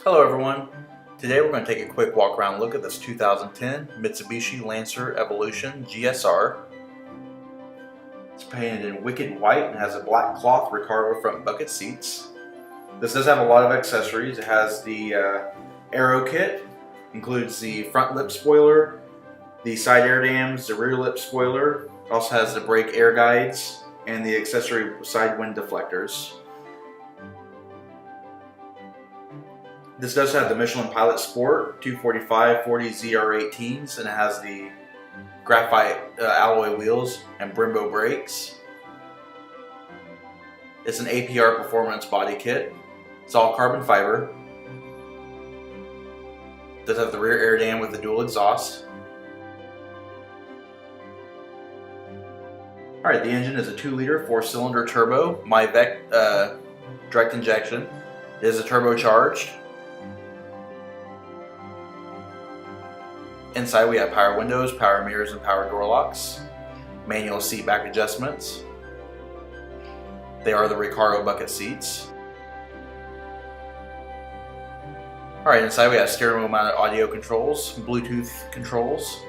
Hello everyone. Today we're going to take a quick walk around look at this 2010 Mitsubishi Lancer Evolution GSR. It's painted in wicked white and has a black cloth Recaro front bucket seats. This does have a lot of accessories. It has the aero kit, includes the front lip spoiler, the side air dams, the rear lip spoiler. It also has the brake air guides and the accessory side wind deflectors. This does have the Michelin Pilot Sport 245/40 ZR18s, and it has the graphite alloy wheels and Brembo brakes. It's an APR Performance body kit. It's all carbon fiber. It does have the rear air dam with the dual exhaust. Alright, the engine is a 2-liter 4-cylinder turbo MyVec direct injection. It is a turbocharged. Inside we have power windows, power mirrors, and power door locks. Manual seat back adjustments. They are the Recaro bucket seats. Alright, inside we have steering wheel mounted audio controls, Bluetooth controls.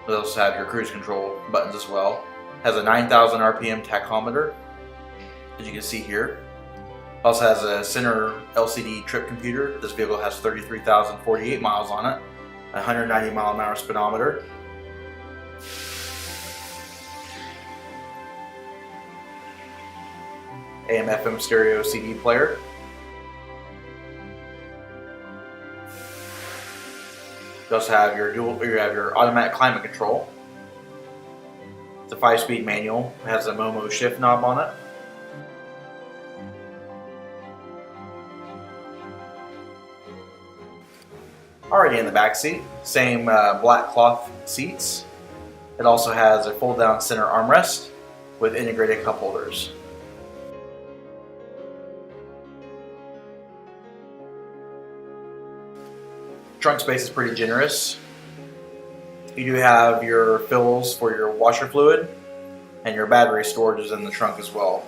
We also have your cruise control buttons as well. It has a 9,000 RPM tachometer, as you can see here. It also has a center LCD trip computer. This vehicle has 33,048 miles on it. 190 mile-an-hour speedometer. AM/FM stereo CD player. You also have your automatic climate control. It's a 5-speed manual. It has a Momo shift knob on it. Already in the back seat, same black cloth seats. It also has a fold-down center armrest with integrated cup holders. Trunk space is pretty generous. You do have your fills for your washer fluid, and your battery storage is in the trunk as well.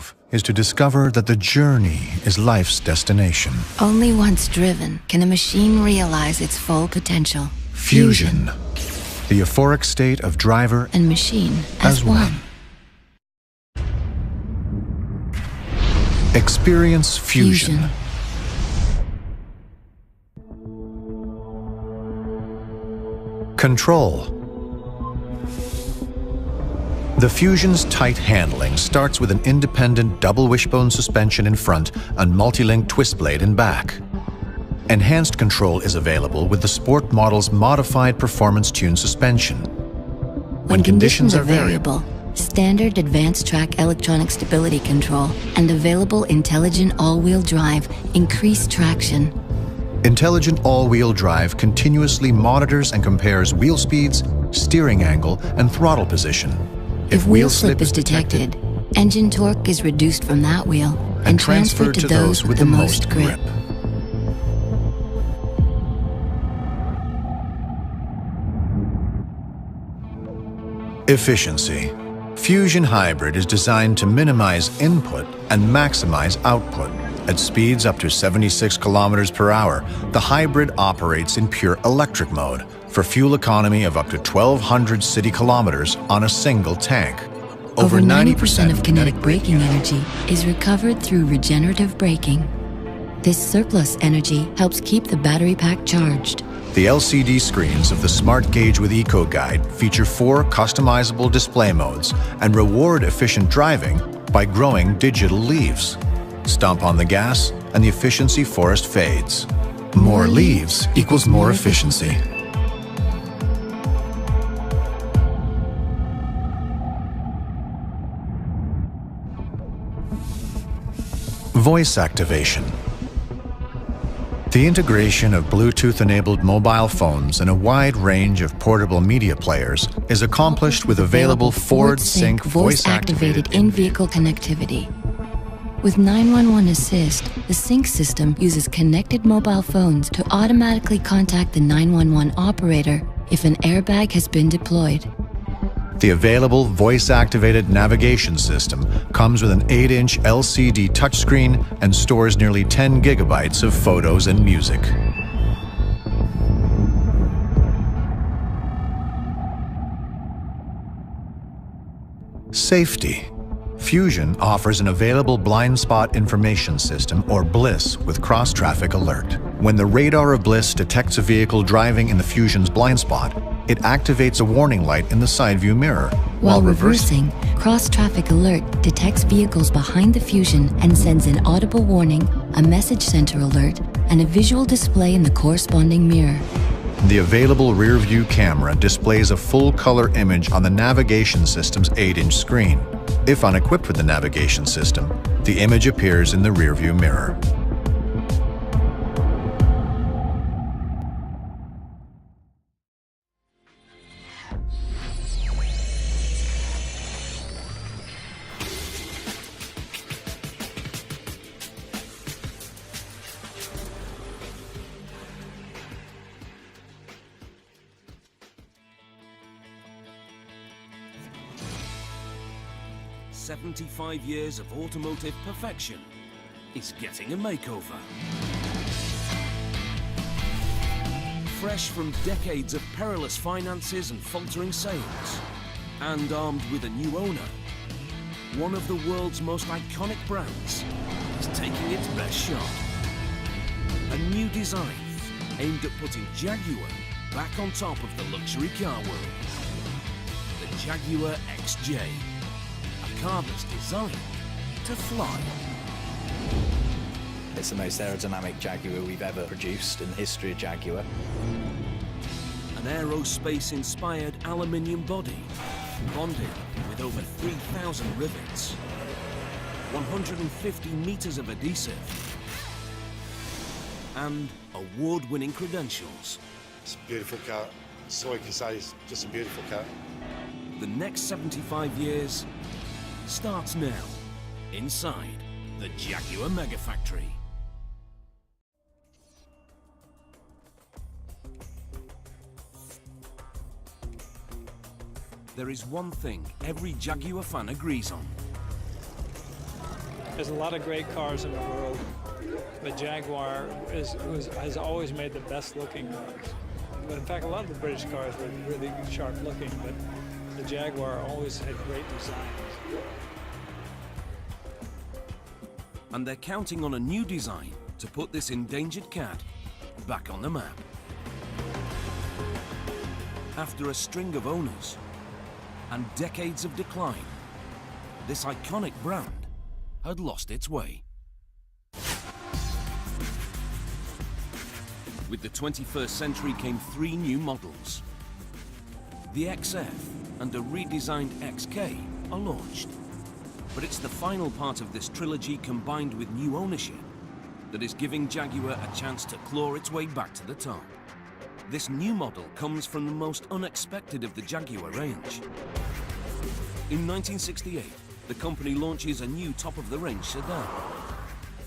move is to discover that the journey is life's destination. Only once driven can a machine realize its full potential. Fusion. The euphoric state of driver and machine as one. Experience Fusion. Control. The Fusion's tight handling starts with an independent double wishbone suspension in front and multi-link twist blade in back. Enhanced control is available with the Sport model's modified performance-tuned suspension. When conditions are variable, standard advanced track electronic stability control and available intelligent all-wheel drive increase traction. Intelligent all-wheel drive continuously monitors and compares wheel speeds, steering angle, and throttle position. If wheel slip is detected, engine torque is reduced from that wheel and transferred to those with the most grip. Efficiency. Fusion Hybrid is designed to minimize input and maximize output. At speeds up to 76 kilometers per hour, the hybrid operates in pure electric mode for fuel economy of up to 1,200 city kilometers on a single tank. Over 90% of kinetic braking energy is recovered through regenerative braking. This surplus energy helps keep the battery pack charged. The LCD screens of the Smart Gauge with Eco Guide feature 4 customizable display modes and reward efficient driving by growing digital leaves. Stomp on the gas and the efficiency forest fades. More leaves equals more efficiency. Voice activation. The integration of Bluetooth-enabled mobile phones and a wide range of portable media players is accomplished with available Ford Sync voice-activated in-vehicle connectivity. With 911 Assist, the Sync system uses connected mobile phones to automatically contact the 911 operator if an airbag has been deployed. The available voice-activated navigation system comes with an 8-inch LCD touchscreen and stores nearly 10 gigabytes of photos and music. Safety. Fusion offers an available blind spot information system, or BLIS, with cross-traffic alert. When the radar of BLIS detects a vehicle driving in the Fusion's blind spot, it activates a warning light in the side view mirror. While reversing, cross-traffic alert detects vehicles behind the Fusion and sends an audible warning, a message center alert, and a visual display in the corresponding mirror. The available rear view camera displays a full-color image on the navigation system's 8-inch screen. If unequipped with the navigation system, the image appears in the rear view mirror. "75 years of automotive perfection is getting a makeover." Fresh from decades of perilous finances and faltering sales, and armed with a new owner, one of the world's most iconic brands is taking its best shot. A new design aimed at putting Jaguar back on top of the luxury car world. The Jaguar XJ. A car that's designed to fly. It's the most aerodynamic Jaguar we've ever produced in the history of Jaguar. An aerospace-inspired aluminium body, bonded with over 3,000 rivets, 150 meters of adhesive, and award-winning credentials. It's a beautiful car. That's all I can say. It's just a beautiful car. The next 75 years starts now, inside the Jaguar Mega Factory. There is one thing every Jaguar fan agrees on. There's a lot of great cars in the world, but Jaguar has always made the best looking cars. But in fact, a lot of the British cars were really sharp looking, but the Jaguar always had great designs. And they're counting on a new design to put this endangered cat back on the map. After a string of owners and decades of decline, this iconic brand had lost its way. With the 21st century came 3 new models. The XF and a redesigned XK are launched. But it's the final part of this trilogy combined with new ownership that is giving Jaguar a chance to claw its way back to the top. This new model comes from the most unexpected of the Jaguar range. In 1968, the company launches a new top-of-the-range sedan.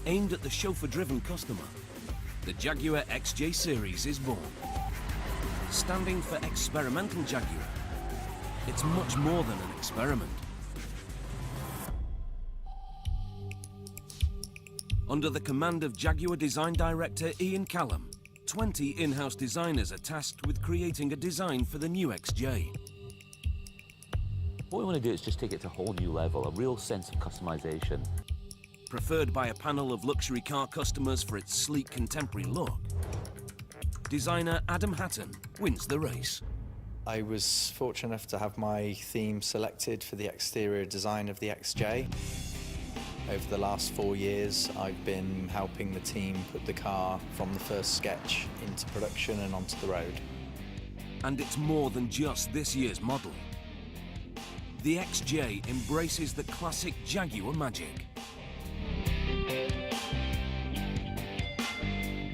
Aimed at the chauffeur-driven customer, the Jaguar XJ series is born. Standing for experimental Jaguar, it's much more than an experiment. Under the command of Jaguar design director Ian Callum, 20 in-house designers are tasked with creating a design for the new XJ. What we want to do is just take it to a whole new level, a real sense of customization. Preferred by a panel of luxury car customers for its sleek contemporary look, designer Adam Hatton wins the race. I was fortunate enough to have my theme selected for the exterior design of the XJ. Over the last 4 years, I've been helping the team put the car from the first sketch into production and onto the road. And it's more than just this year's model. The XJ embraces the classic Jaguar magic.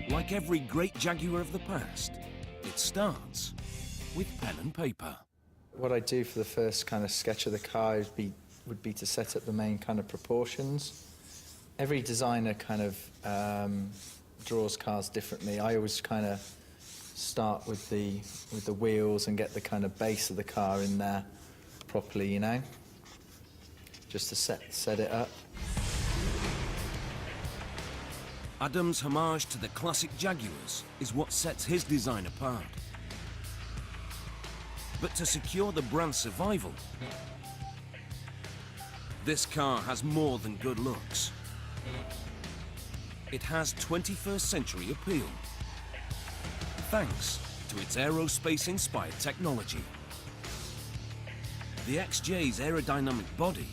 Like every great Jaguar of the past, it starts with pen and paper. What I do for the first kind of sketch of the car would be to set up the main kind of proportions. Every designer kind of draws cars differently. I always kind of start with the wheels and get the kind of base of the car in there properly, you know, just to set it up. Adam's homage to the classic Jaguars is what sets his design apart. But to secure the brand's survival, this car has more than good looks. It has 21st century appeal, thanks to its aerospace-inspired technology. The XJ's aerodynamic body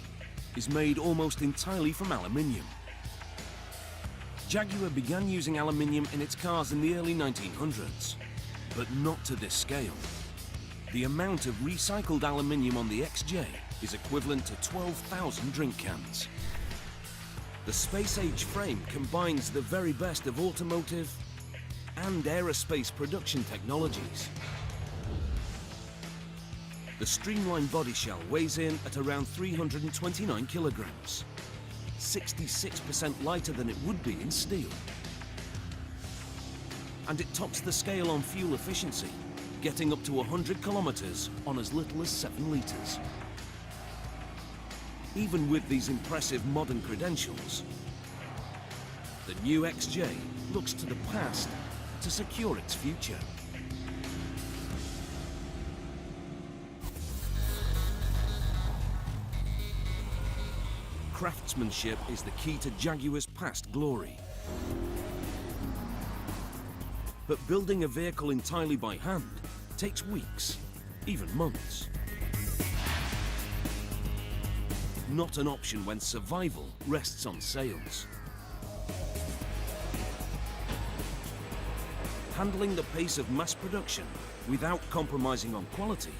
is made almost entirely from aluminium. Jaguar began using aluminium in its cars in the early 1900s, but not to this scale. The amount of recycled aluminium on the XJ is equivalent to 12,000 drink cans. The space-age frame combines the very best of automotive and aerospace production technologies. The streamlined body shell weighs in at around 329 kilograms, 66% lighter than it would be in steel. And it tops the scale on fuel efficiency, getting up to 100 kilometers on as little as 7 liters. Even with these impressive modern credentials, the new XJ looks to the past to secure its future. Craftsmanship is the key to Jaguar's past glory. But building a vehicle entirely by hand takes weeks, even months. Not an option when survival rests on sales. Handling the pace of mass production without compromising on quality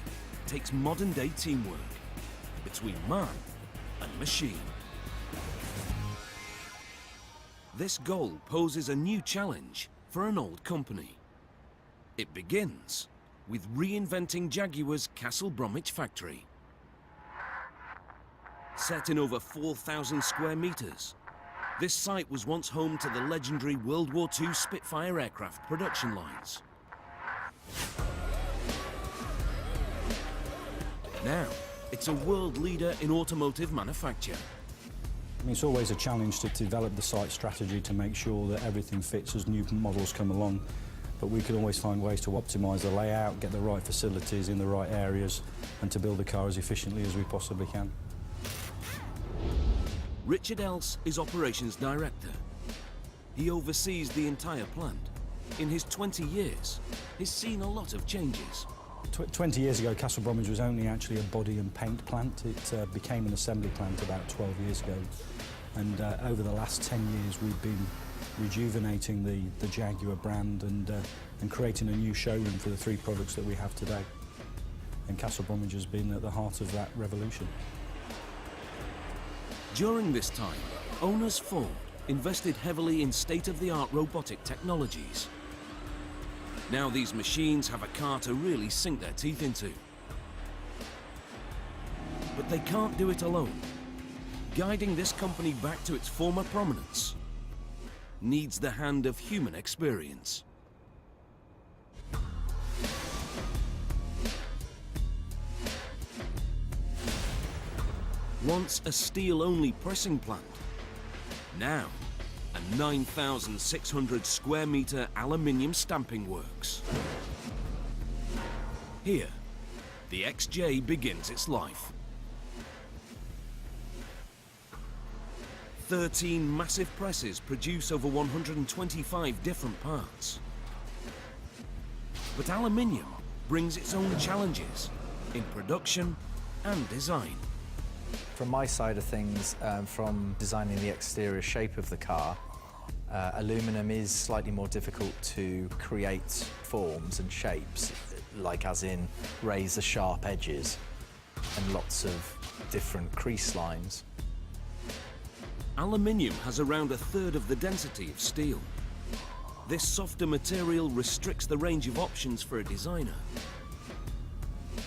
takes modern-day teamwork between man and machine. This goal poses a new challenge for an old company. It begins with reinventing Jaguar's Castle Bromwich factory. Set in over 4,000 square meters, this site was once home to the legendary World War II Spitfire aircraft production lines. Now, it's a world leader in automotive manufacture. I mean, it's always a challenge to develop the site strategy to make sure that everything fits as new models come along. But we can always find ways to optimise the layout, get the right facilities in the right areas, and to build the car as efficiently as we possibly can. Richard Else is Operations Director. He oversees the entire plant. In his 20 years, he's seen a lot of changes. 20 years ago, Castle Bromwich was only actually a body and paint plant. It became an assembly plant about 12 years ago. And over the last 10 years, we've been rejuvenating the Jaguar brand and creating a new showroom for the 3 products that we have today. And Castle Bromwich has been at the heart of that revolution. During this time, owners Ford invested heavily in state-of-the-art robotic technologies. Now these machines have a car to really sink their teeth into. But they can't do it alone. Guiding this company back to its former prominence needs the hand of human experience. Once a steel-only pressing plant, now a 9,600 square metre aluminium stamping works. Here, the XJ begins its life. 13 massive presses produce over 125 different parts. But aluminium brings its own challenges in production and design. From my side of things, from designing the exterior shape of the car, aluminum is slightly more difficult to create forms and shapes, like as in razor-sharp edges and lots of different crease lines. Aluminium has around a third of the density of steel. This softer material restricts the range of options for a designer.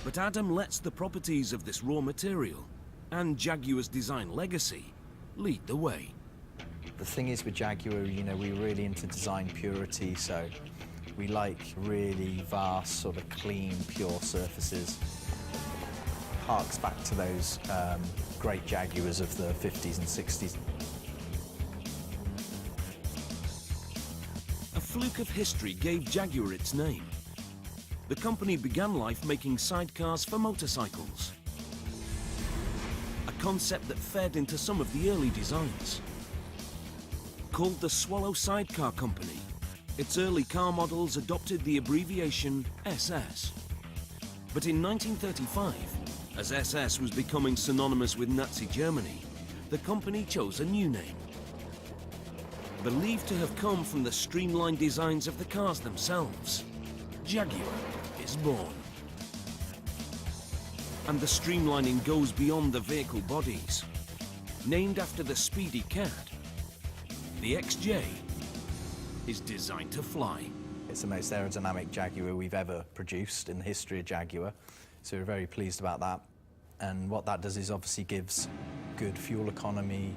But Adam lets the properties of this raw material and Jaguar's design legacy lead the way. The thing is with Jaguar, you know, we're really into design purity, so we like really vast, sort of clean, pure surfaces. Harks back to those great Jaguars of the 50s and 60s. A fluke of history gave Jaguar its name. The company began life making sidecars for motorcycles, a concept that fed into some of the early designs. Called the Swallow Sidecar Company, its early car models adopted the abbreviation SS. But in 1935, as SS was becoming synonymous with Nazi Germany, the company chose a new name. Believed to have come from the streamlined designs of the cars themselves, Jaguar is born. And the streamlining goes beyond the vehicle bodies. Named after the speedy cat, the XJ is designed to fly. It's the most aerodynamic Jaguar we've ever produced in the history of Jaguar, so we're very pleased about that. And what that does is obviously gives good fuel economy,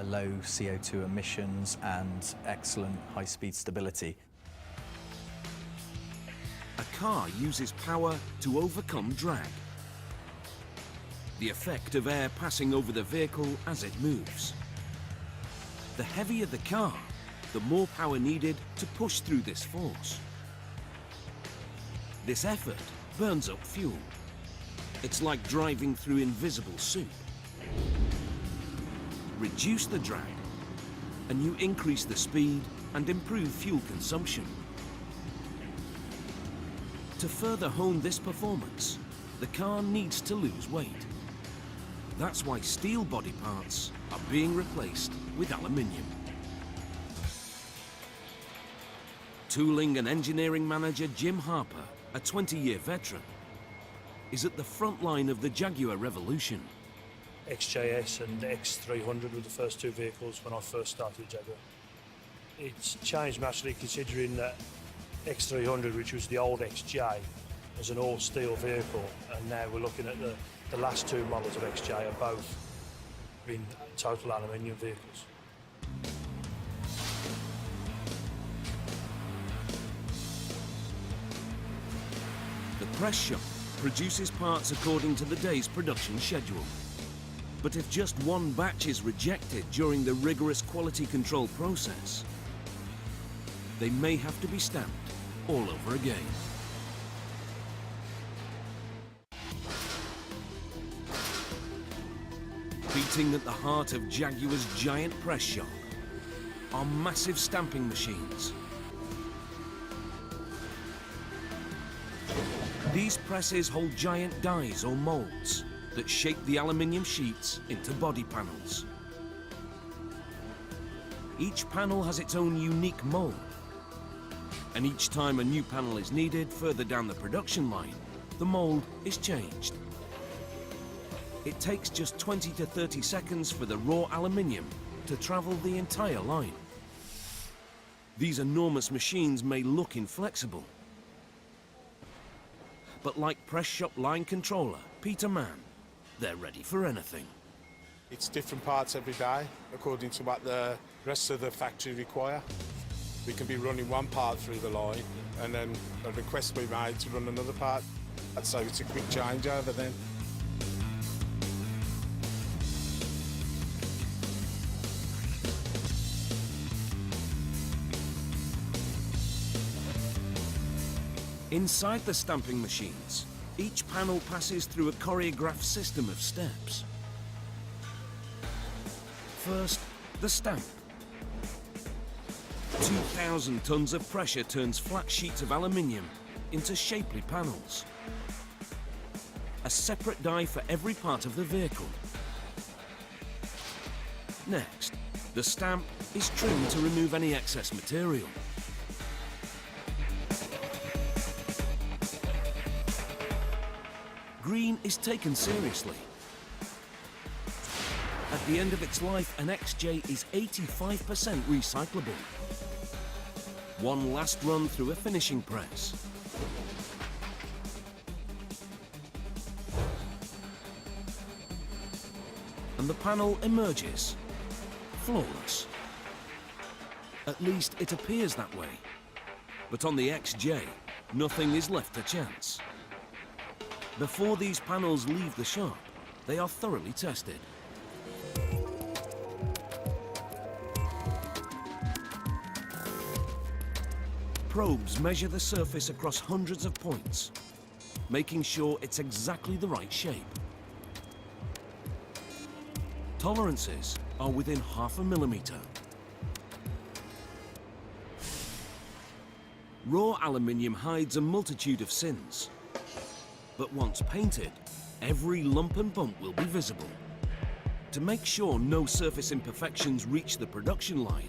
low CO2 emissions, and excellent high-speed stability. A car uses power to overcome drag, the effect of air passing over the vehicle as it moves. The heavier the car, the more power needed to push through this force. This effort burns up fuel. It's like driving through invisible soup. Reduce the drag, and you increase the speed and improve fuel consumption. To further hone this performance, the car needs to lose weight. That's why steel body parts are being replaced with aluminium. Tooling and engineering manager Jim Harper, a 20-year veteran, is at the front line of the Jaguar revolution. XJS and X300 were the first 2 vehicles when I first started Jaguar. It's changed massively considering that X300, which was the old XJ, was an all-steel vehicle, and now we're looking at the last 2 models of XJ are both being total aluminium vehicles. The press shop produces parts according to the day's production schedule. But if just one batch is rejected during the rigorous quality control process, they may have to be stamped all over again. Beating at the heart of Jaguar's giant press shop are massive stamping machines. These presses hold giant dies or molds that shape the aluminium sheets into body panels. Each panel has its own unique mold, and each time a new panel is needed further down the production line, the mold is changed. It takes just 20 to 30 seconds for the raw aluminium to travel the entire line. These enormous machines may look inflexible, but like press shop line controller Peter Mann, they're ready for anything. It's different parts every day, according to what the rest of the factory require. We can be running one part through the line, and then a request be made to run another part. So it's a quick changeover then. Inside the stamping machines, each panel passes through a choreographed system of steps. First, the stamp. 2,000 tons of pressure turns flat sheets of aluminium into shapely panels. A separate die for every part of the vehicle. Next, the stamp is trimmed to remove any excess material. Green is taken seriously. At the end of its life, an XJ is 85% recyclable. One last run through a finishing press. And the panel emerges, flawless. At least it appears that way. But on the XJ, nothing is left to chance. Before these panels leave the shop, they are thoroughly tested. Probes measure the surface across hundreds of points, making sure it's exactly the right shape. Tolerances are within ½ millimeter. Raw aluminium hides a multitude of sins. But once painted, every lump and bump will be visible. To make sure no surface imperfections reach the production line,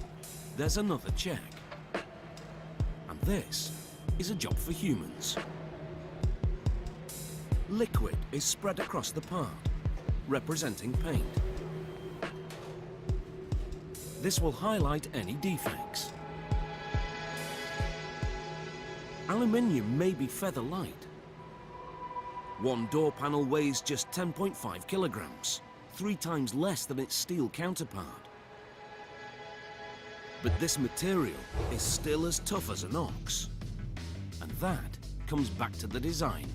there's another check. And this is a job for humans. Liquid is spread across the part, representing paint. This will highlight any defects. Aluminium may be feather light. One door panel weighs just 10.5 kilograms, 3 times less than its steel counterpart. But this material is still as tough as an ox. And that comes back to the design.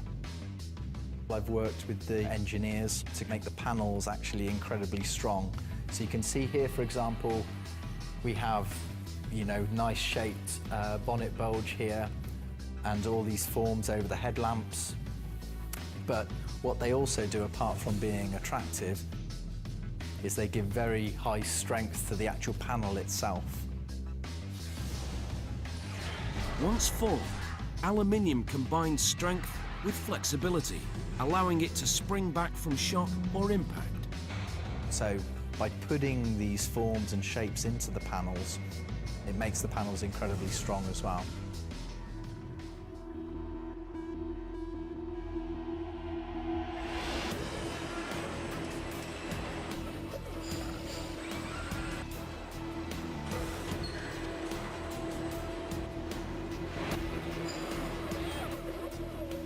I've worked with the engineers to make the panels actually incredibly strong. So you can see here, for example, we have, nice shaped bonnet bulge here and all these forms over the headlamps. But what they also do, apart from being attractive, is they give very high strength to the actual panel itself. Once formed, aluminium combines strength with flexibility, allowing it to spring back from shock or impact. So by putting these forms and shapes into the panels, it makes the panels incredibly strong as well.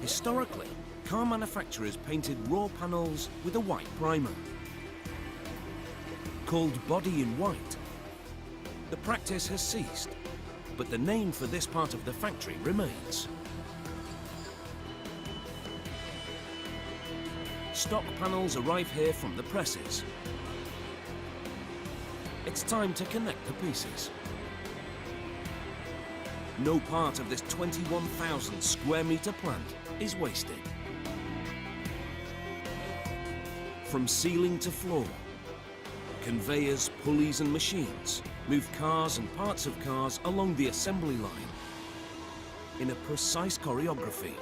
Historically, car manufacturers painted raw panels with a white primer. Called body in white. The practice has ceased, but the name for this part of the factory remains. Stock panels arrive here from the presses. It's time to connect the pieces. No part of this 21,000 square metre plant is wasted. From ceiling to floor, conveyors, pulleys and machines move cars and parts of cars along the assembly line in a precise choreography.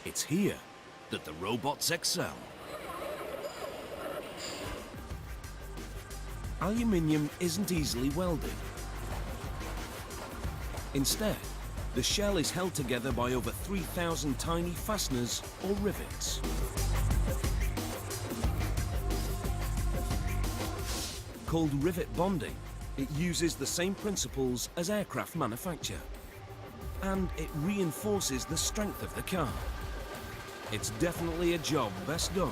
It's here that the robots excel. Aluminium isn't easily welded. Instead, the shell is held together by over 3,000 tiny fasteners or rivets. Called rivet bonding, it uses the same principles as aircraft manufacture, and it reinforces the strength of the car. It's definitely a job best done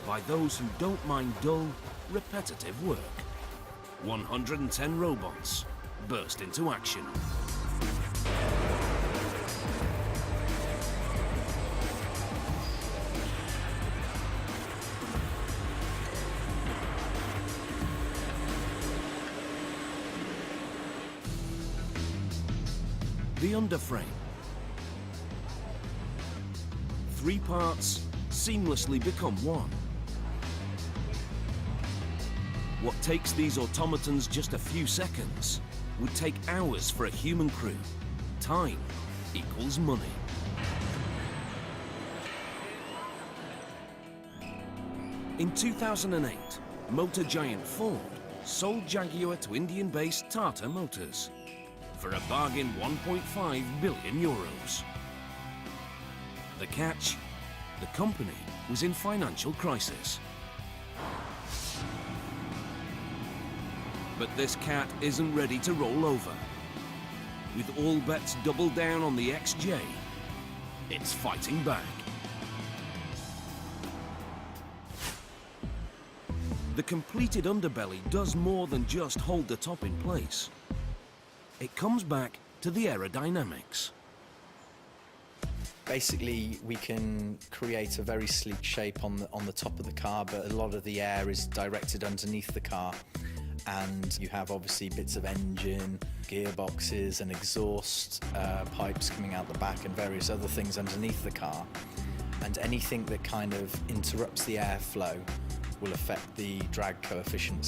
by those who don't mind dull, repetitive work. 110 robots burst into action. The underframe. 3 parts seamlessly become one. What takes these automatons just a few seconds would take hours for a human crew. Time equals money. In 2008, motor giant Ford sold Jaguar to Indian-based Tata Motors for a bargain 1.5 billion euros. The catch? The company was in financial crisis. But this cat isn't ready to roll over. With all bets doubled down on the XJ, it's fighting back. The completed underbelly does more than just hold the top in place. It comes back to the aerodynamics. Basically, we can create a very sleek shape on the top of the car, but a lot of the air is directed underneath the car. And you have obviously bits of engine, gearboxes and exhaust pipes coming out the back and various other things underneath the car. And anything that kind of interrupts the airflow will affect the drag coefficient.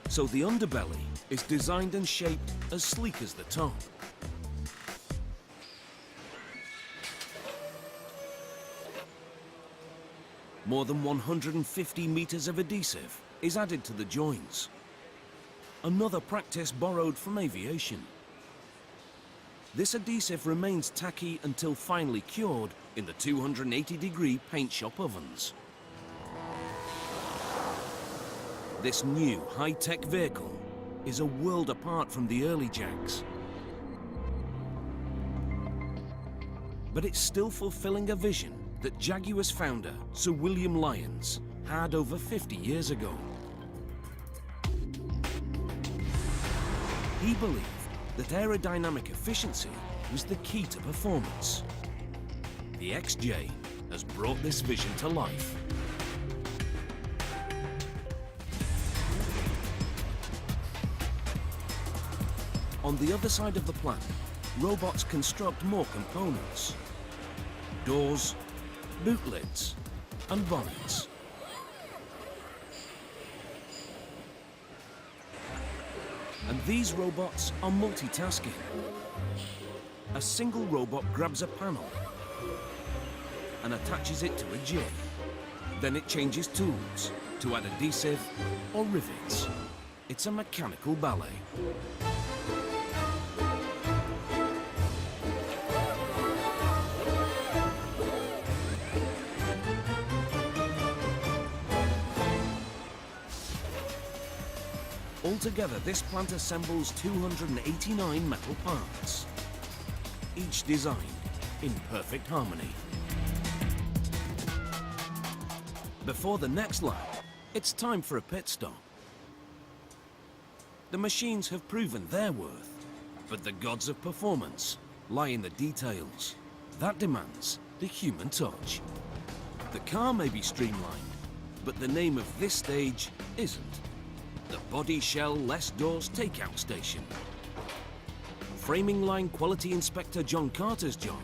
So the underbelly is designed and shaped as sleek as the top. More than 150 meters of adhesive is added to the joints. Another practice borrowed from aviation. This adhesive remains tacky until finally cured in the 280-degree paint shop ovens. This new high-tech vehicle is a world apart from the early Jags. But it's still fulfilling a vision that Jaguar's founder, Sir William Lyons, had over 50 years ago. He believed that aerodynamic efficiency was the key to performance. The XJ has brought this vision to life. On the other side of the plant, robots construct more components. Doors, boot lids, and bonnets. And these robots are multitasking. A single robot grabs a panel and attaches it to a jig. Then it changes tools to add adhesive or rivets. It's a mechanical ballet. Altogether, this plant assembles 289 metal parts, each designed in perfect harmony. Before the next lap, it's time for a pit stop. The machines have proven their worth, but the gods of performance lie in the details. That demands the human touch. The car may be streamlined, but the name of this stage isn't. The Body Shell Less Doors Takeout Station. Framing line quality inspector John Carter's job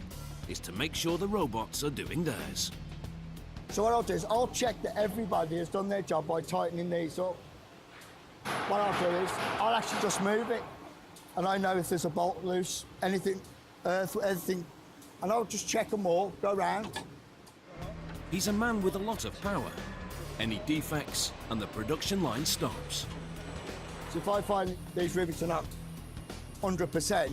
is to make sure the robots are doing theirs. So what I'll do is I'll check that everybody has done their job by tightening these up. What I'll do is I'll actually just move it, and I know if there's a bolt loose, anything, earth, anything, and I'll just check them all, go round. He's a man with a lot of power. Any defects and the production line stops. So if I find these rivets are not 100%,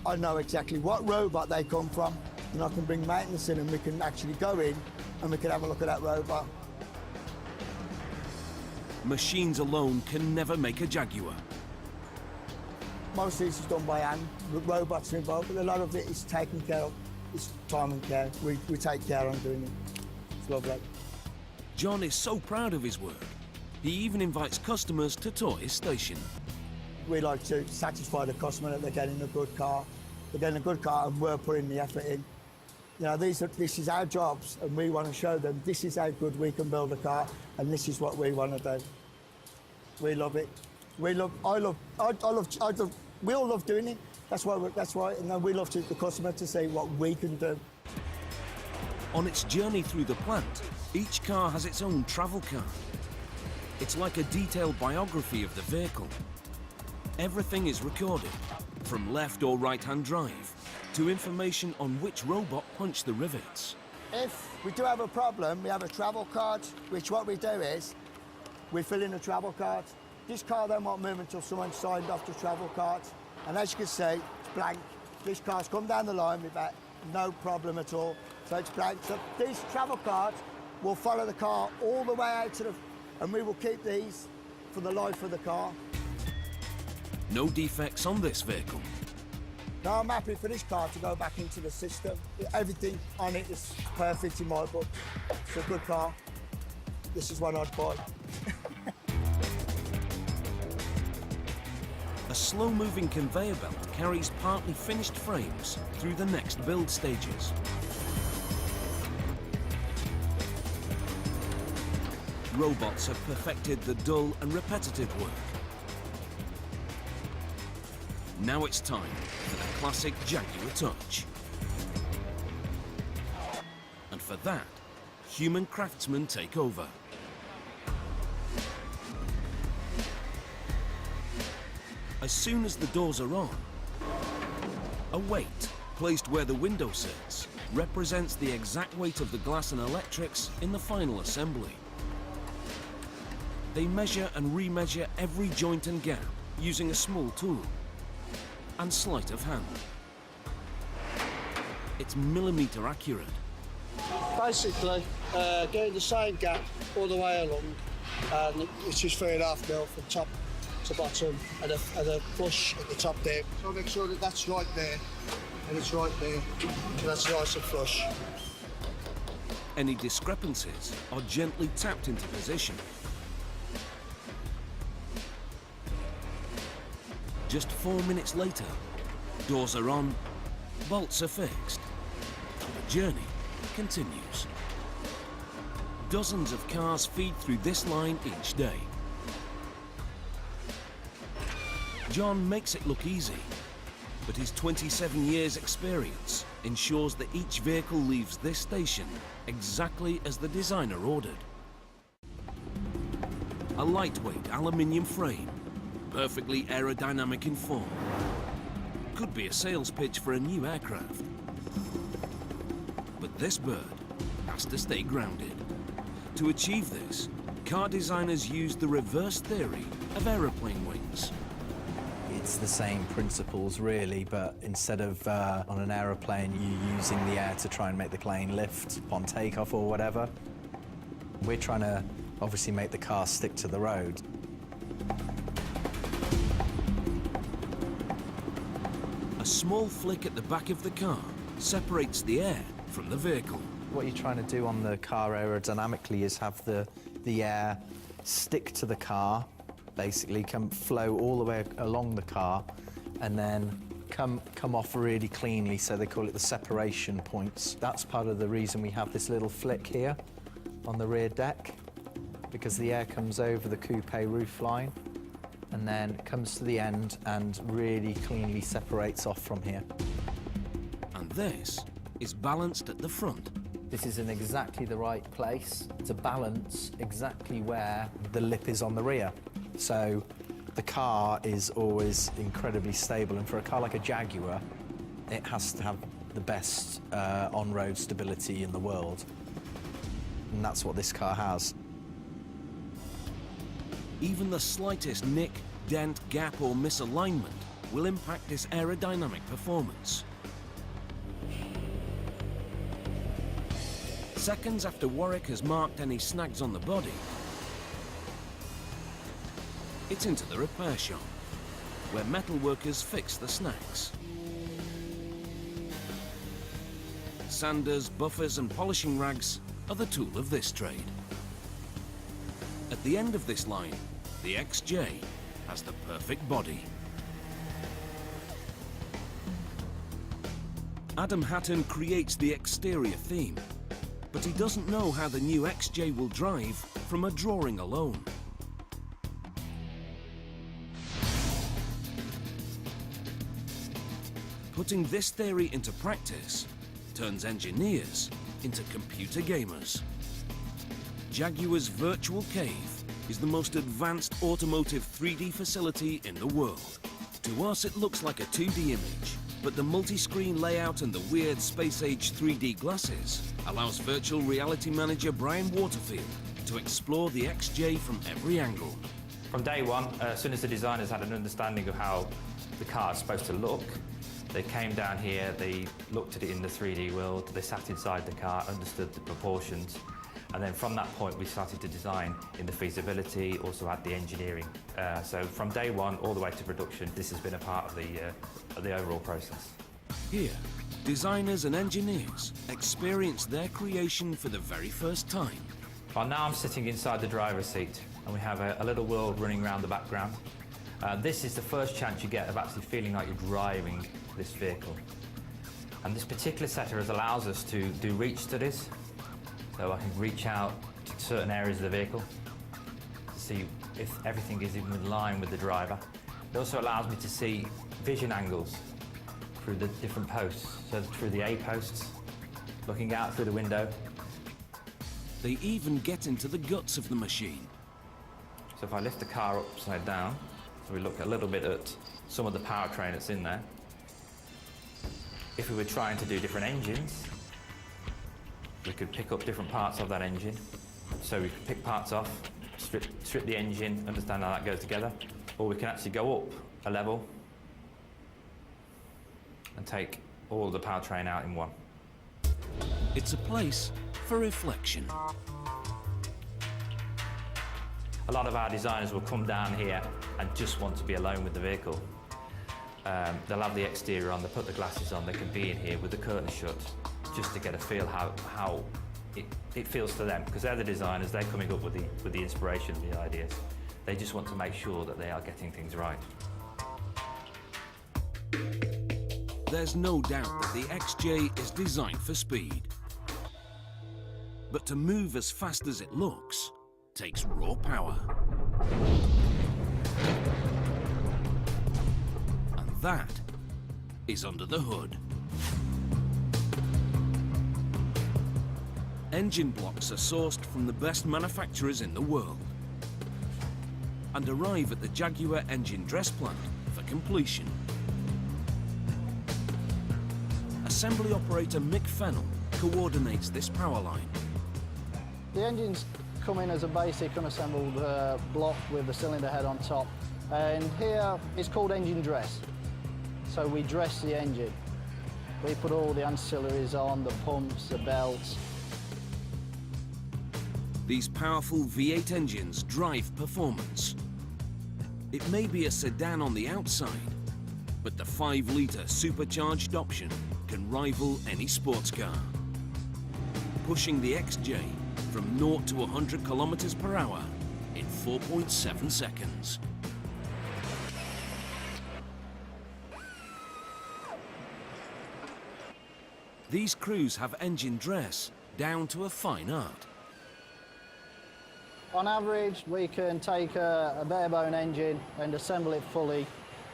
I know exactly what robot they come from, and I can bring maintenance in, and we can actually go in and we can have a look at that robot. Machines alone can never make a Jaguar. Most of this is done by hand, robots are involved, but a lot of it is taken care of. It's time and care. We take care on doing it. It's lovely. John is so proud of his work, he even invites customers to tour his station. We like to satisfy the customer that they're getting a good car. They're getting a good car and we're putting the effort in. You know, this is our jobs, and we want to show them this is how good we can build a car, and this is what we want to do. We love it. We all love doing it. That's why, and then we love the customer to see what we can do. On its journey through the plant, each car has its own travel card. It's like a detailed biography of the vehicle. Everything is recorded, from left or right-hand drive, to information on which robot punched the rivets. If we do have a problem, we have a travel card, which what we do is, we fill in a travel card. This car then won't move until someone's signed off the travel card. And as you can see, it's blank. This car's come down the line without no problem at all. So it's blank. So these travel cards will follow the car all the way out to the... And we will keep these for the life of the car. No defects on this vehicle. Now I'm happy for this car to go back into the system. Everything on it is perfect in my book. It's a good car. This is one I'd buy. A slow-moving conveyor belt carries partly finished frames through the next build stages. Robots have perfected the dull and repetitive work. Now it's time for the classic Jaguar touch. And for that, human craftsmen take over. As soon as the doors are on, a weight placed where the window sits represents the exact weight of the glass and electrics in the final assembly. They measure and remeasure every joint and gap using a small tool and sleight of hand. It's millimetre accurate. Basically, getting the same gap all the way along, and it's just 3.5 mil from top to bottom, and a push at the top there. So make sure that that's right there, and it's right there, so that's nice and flush. Any discrepancies are gently tapped into position. Just 4 minutes later, doors are on, bolts are fixed, and the journey continues. Dozens of cars feed through this line each day. John makes it look easy, but his 27 years' experience ensures that each vehicle leaves this station exactly as the designer ordered. A lightweight aluminium frame, perfectly aerodynamic in form. Could be a sales pitch for a new aircraft. But this bird has to stay grounded. To achieve this, car designers used the reverse theory of aeroplane wings. It's the same principles, really, but instead of on an aeroplane, you're using the air to try and make the plane lift upon takeoff or whatever. We're trying to obviously make the car stick to the road. A small flick at the back of the car separates the air from the vehicle. What you're trying to do on the car aerodynamically is have the air stick to the car basically can flow all the way along the car and then come off really cleanly, so they call it the separation points. That's part of the reason we have this little flick here on the rear deck, because the air comes over the coupe roof line and then comes to the end and really cleanly separates off from here. And this is balanced at the front. This is in exactly the right place to balance exactly where the lip is on the rear. So the car is always incredibly stable, and for a car like a Jaguar, it has to have the best on-road stability in the world. And that's what this car has. Even the slightest nick, dent, gap or misalignment will impact this aerodynamic performance. Seconds after Warwick has marked any snags on the body, it's into the repair shop, where metal workers fix the snags. Sanders, buffers and polishing rags are the tool of this trade. At the end of this line, the XJ has the perfect body. Adam Hatton creates the exterior theme, but he doesn't know how the new XJ will drive from a drawing alone. Putting this theory into practice turns engineers into computer gamers. Jaguar's virtual cave is the most advanced automotive 3D facility in the world. To us, it looks like a 2D image, but the multi-screen layout and the weird space-age 3D glasses allows virtual reality manager Brian Waterfield to explore the XJ from every angle. From day one, as soon as the designers had an understanding of how the car is supposed to look, they came down here, they looked at it in the 3D world, they sat inside the car, understood the proportions, and then from that point we started to design in the feasibility, also add the engineering. So from day one all the way to production, this has been a part of the overall process. Here, designers and engineers experience their creation for the very first time. Well, now I'm sitting inside the driver's seat and we have a little world running around the background. This is the first chance you get of actually feeling like you're driving this vehicle. And this particular setter allows us to do reach studies, so I can reach out to certain areas of the vehicle to see if everything is in line with the driver. It also allows me to see vision angles through the different posts, so through the A posts, looking out through the window. They even get into the guts of the machine. So if I lift the car upside down, so we look a little bit at some of the powertrain that's in there. If we were trying to do different engines, we could pick up different parts of that engine. So we could pick parts off, strip the engine, understand how that goes together, or we can actually go up a level and take all of the powertrain out in one. It's a place for reflection. A lot of our designers will come down here and just want to be alone with the vehicle. They'll have the exterior on, they'll put the glasses on, they can be in here with the curtains shut just to get a feel how it feels to them, because they're the designers, they're coming up with the inspiration, the ideas. They just want to make sure that they are getting things right. There's no doubt that the XJ is designed for speed. But to move as fast as it looks takes raw power. And that is under the hood. Engine blocks are sourced from the best manufacturers in the world and arrive at the Jaguar engine dress plant for completion. Assembly operator Mick Fennell coordinates this power line. The engines come in as a basic unassembled block with the cylinder head on top, and here it's called engine dress. So we dress the engine. We put all the ancillaries on, the pumps, the belts. These powerful V8 engines drive performance. It may be a sedan on the outside, but the 5-litre supercharged option can rival any sports car, pushing the XJ from 0 to 100 kilometers per hour in 4.7 seconds. These crews have engine dress down to a fine art. On average, we can take a bare bone engine and assemble it fully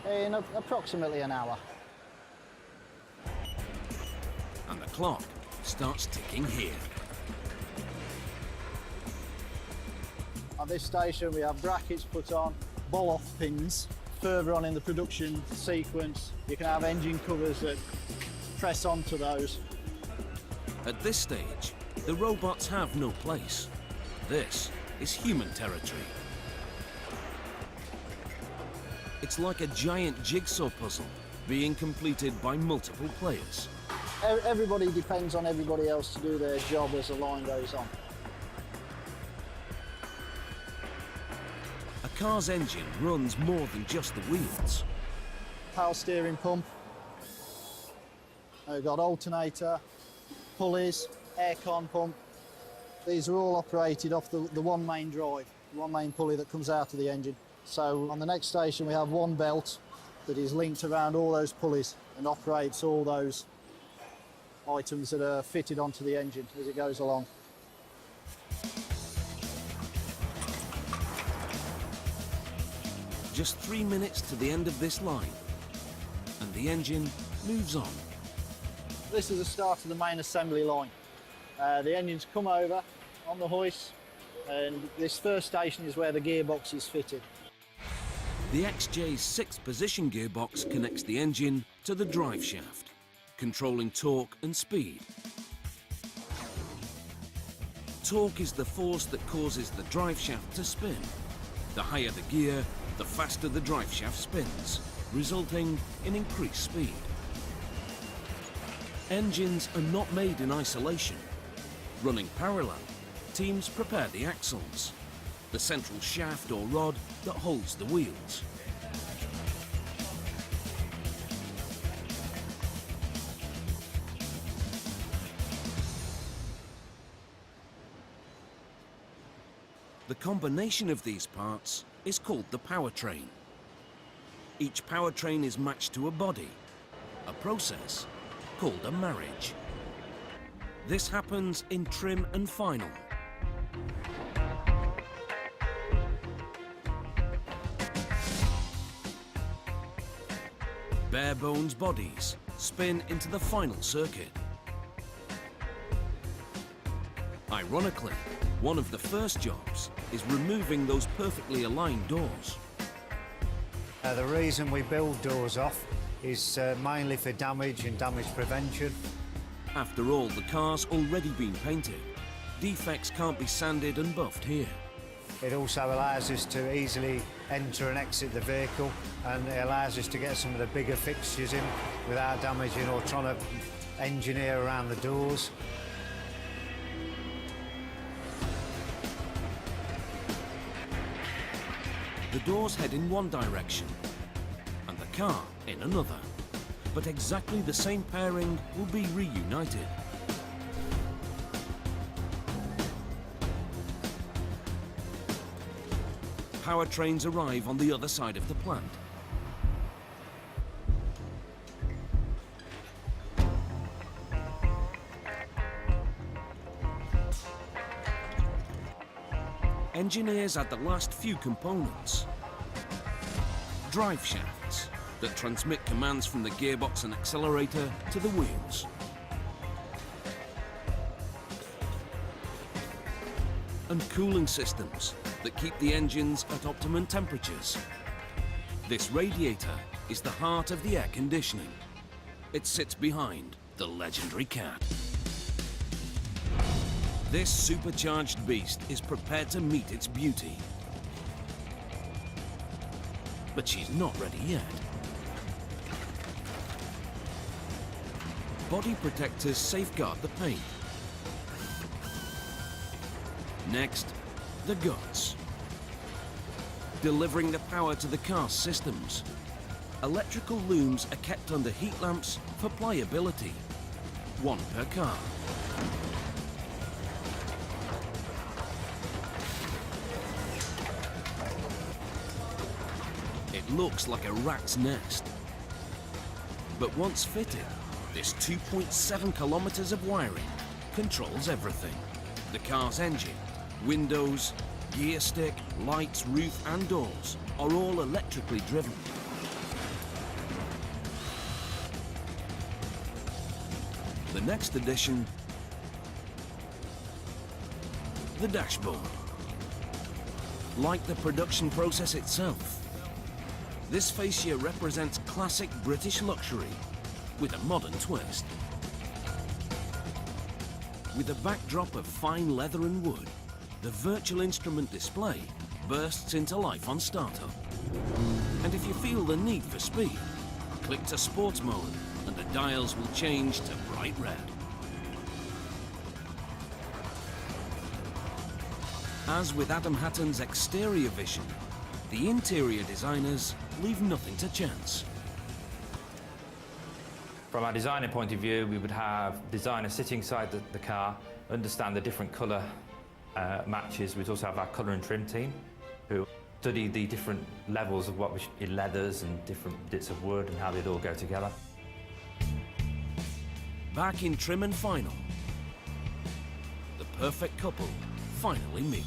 in approximately an hour. And the clock starts ticking here. At this station, we have brackets put on, ball-off pins. Further on in the production sequence, you can have engine covers that press onto those. At this stage, the robots have no place. This is human territory. It's like a giant jigsaw puzzle being completed by multiple players. Everybody depends on everybody else to do their job as the line goes on. A car's engine runs more than just the wheels. Power steering pump. We've got alternator, pulleys, aircon pump. These are all operated off the one main drive, one main pulley that comes out of the engine. So on the next station we have one belt that is linked around all those pulleys and operates all those items that are fitted onto the engine as it goes along. Just 3 minutes to the end of this line, and the engine moves on. This is the start of the main assembly line. The engines come over on the hoist, and this first station is where the gearbox is fitted. The XJ's 6-position gearbox connects the engine to the drive shaft, controlling torque and speed. Torque is the force that causes the drive shaft to spin. The higher the gear, the faster the drive shaft spins, resulting in increased speed. Engines are not made in isolation. Running parallel, teams prepare the axles, the central shaft or rod that holds the wheels. The combination of these parts is called the powertrain. Each powertrain is matched to a body, a process called a marriage. This happens in trim and final. Bare bones bodies spin into the final circuit. Ironically, one of the first jobs is removing those perfectly aligned doors. The reason we build doors off is mainly for damage and damage prevention. After all, the car's already been painted. Defects can't be sanded and buffed here. It also allows us to easily enter and exit the vehicle, and it allows us to get some of the bigger fixtures in without damaging or trying to engineer around the doors. The doors head in one direction and the car in another, but exactly the same pairing will be reunited. Powertrains arrive on the other side of the plant. Engineers add the last few components. Drive shafts that transmit commands from the gearbox and accelerator to the wheels. And cooling systems that keep the engines at optimum temperatures. This radiator is the heart of the air conditioning. It sits behind the legendary cat. This supercharged beast is prepared to meet its beauty. But she's not ready yet. Body protectors safeguard the paint. Next, the guts. Delivering the power to the car's systems. Electrical looms are kept under heat lamps for pliability. One per car. It looks like a rat's nest. But once fitted, this 2.7 kilometers of wiring controls everything. The car's engine, windows, gear stick, lights, roof and doors are all electrically driven. The next addition, the dashboard. Like the production process itself, this fascia represents classic British luxury with a modern twist. With a backdrop of fine leather and wood, the virtual instrument display bursts into life on startup. And if you feel the need for speed, click to sports mode and the dials will change to bright red. As with Adam Hatton's exterior vision, the interior designers leave nothing to chance. From our designer point of view, we would have designers sitting inside the car, understand the different colour matches. We'd also have our colour and trim team, who study the different levels of what in leathers and different bits of wood and how they'd all go together. Back in trim and final, the perfect couple finally meet.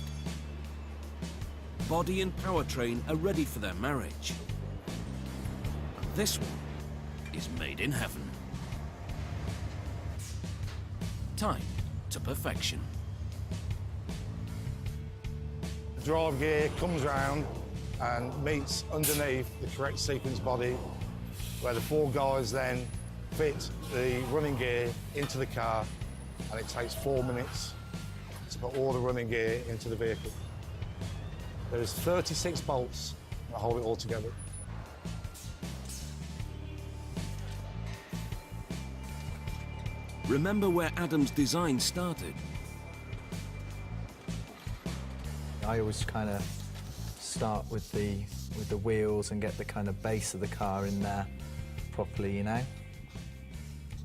Body and powertrain are ready for their marriage. This one is made in heaven. Time to perfection. The drive gear comes round and meets underneath the correct sequence body, where the four guys then fit the running gear into the car, and it takes 4 minutes to put all the running gear into the vehicle. There is 36 bolts that hold it all together. Remember where Adam's design started? I always kind of start with the wheels and get the kind of base of the car in there properly, you know,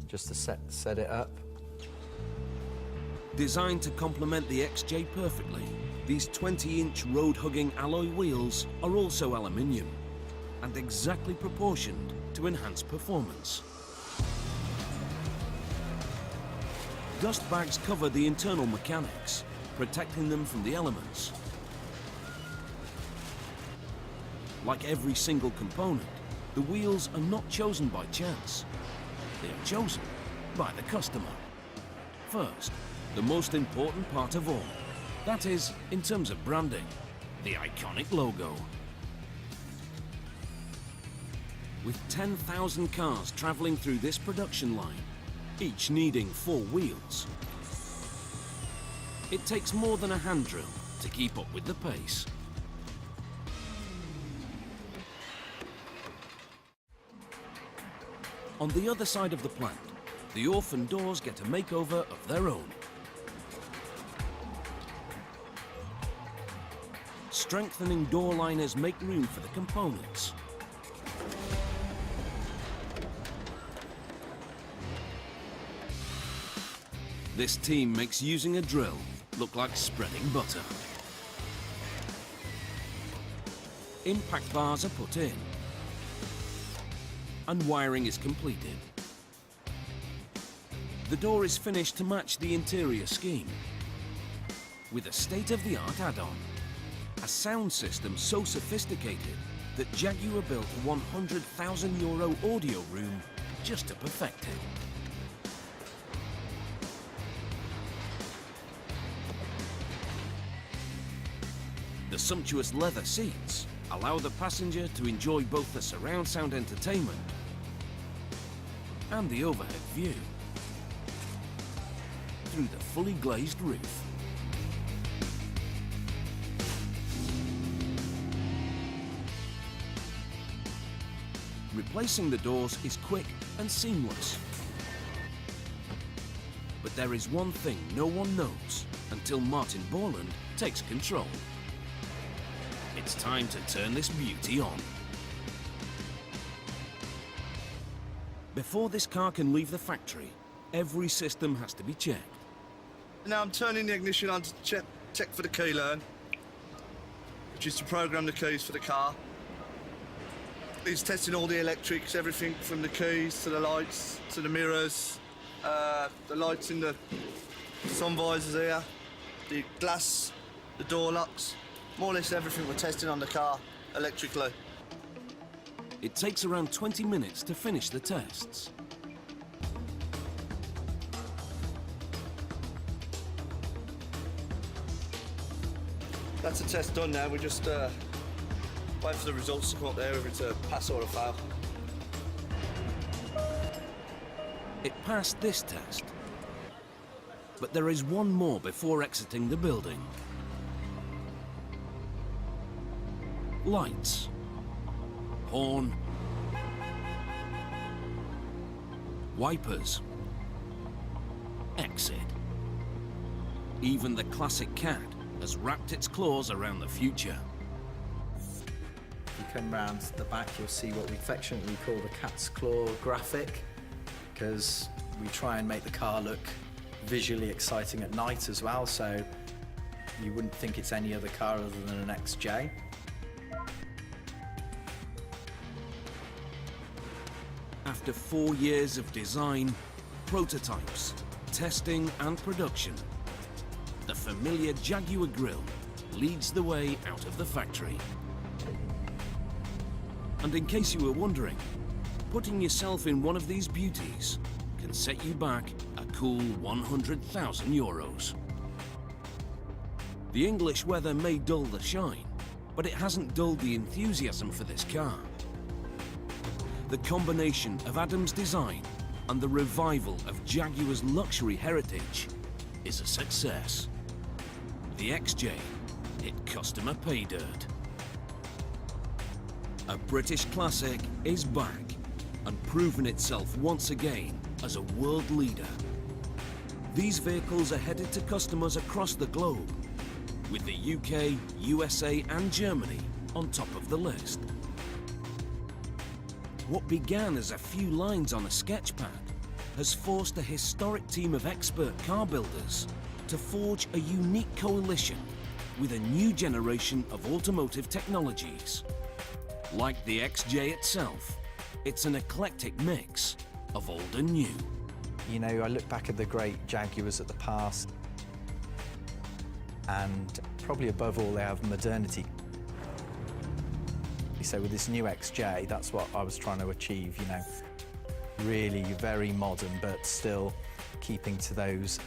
just to set it up. Designed to complement the XJ perfectly, these 20-inch road-hugging alloy wheels are also aluminium and exactly proportioned to enhance performance. Dust bags cover the internal mechanics, protecting them from the elements. Like every single component, the wheels are not chosen by chance. They are chosen by the customer. First, the most important part of all. That is, in terms of branding, the iconic logo. With 10,000 cars traveling through this production line, each needing 4 wheels, it takes more than a hand drill to keep up with the pace. On the other side of the plant, the orphan doors get a makeover of their own. Strengthening door liners make room for the components. This team makes using a drill look like spreading butter. Impact bars are put in, and wiring is completed. The door is finished to match the interior scheme, with a state-of-the-art add-on. A sound system so sophisticated that Jaguar built a €100,000 audio room just to perfect it. The sumptuous leather seats allow the passenger to enjoy both the surround sound entertainment and the overhead view through the fully glazed roof. Replacing the doors is quick and seamless. But there is one thing no one knows until Martin Borland takes control. It's time to turn this beauty on. Before this car can leave the factory, every system has to be checked. Now I'm turning the ignition on to check for the key learn, which is to program the keys for the car. He's testing all the electrics, everything from the keys to the lights to the mirrors, the lights in the sun visors here, the glass, the door locks, more or less everything we're testing on the car electrically. It takes around 20 minutes to finish the tests. That's the test done now. We just wait for the results to come up there, if it's a pass or a fail. It passed this test. But there is one more before exiting the building. Lights. Horn. Wipers. Exit. Even the classic cat has wrapped its claws around the future. If you come round to the back, you'll see what we affectionately call the cat's claw graphic, because we try and make the car look visually exciting at night as well, so you wouldn't think it's any other car other than an XJ. After 4 years of design, prototypes, testing and production, the familiar Jaguar grille leads the way out of the factory. And in case you were wondering, putting yourself in one of these beauties can set you back a cool €100,000. The English weather may dull the shine, but it hasn't dulled the enthusiasm for this car. The combination of Adam's design and the revival of Jaguar's luxury heritage is a success. The XJ hit customer pay dirt. A British classic is back and proven itself once again as a world leader. These vehicles are headed to customers across the globe, with the UK, USA and Germany on top of the list. What began as a few lines on a sketch pad has forced a historic team of expert car builders to forge a unique coalition with a new generation of automotive technologies. Like the XJ itself, it's an eclectic mix of old and new. You know, I look back at the great Jaguars of the past, and probably above all, they have modernity. So with this new XJ, that's what I was trying to achieve, you know, really very modern, but still keeping to those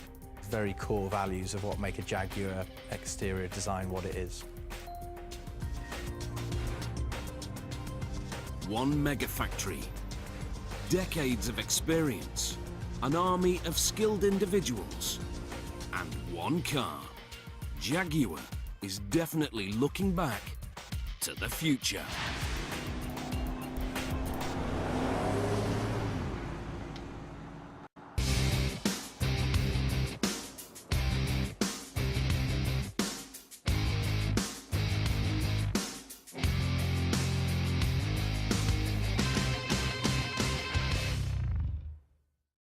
very core values of what make a Jaguar exterior design what it is. One mega factory, decades of experience, an army of skilled individuals, and one car. Jaguar is definitely looking back to the future.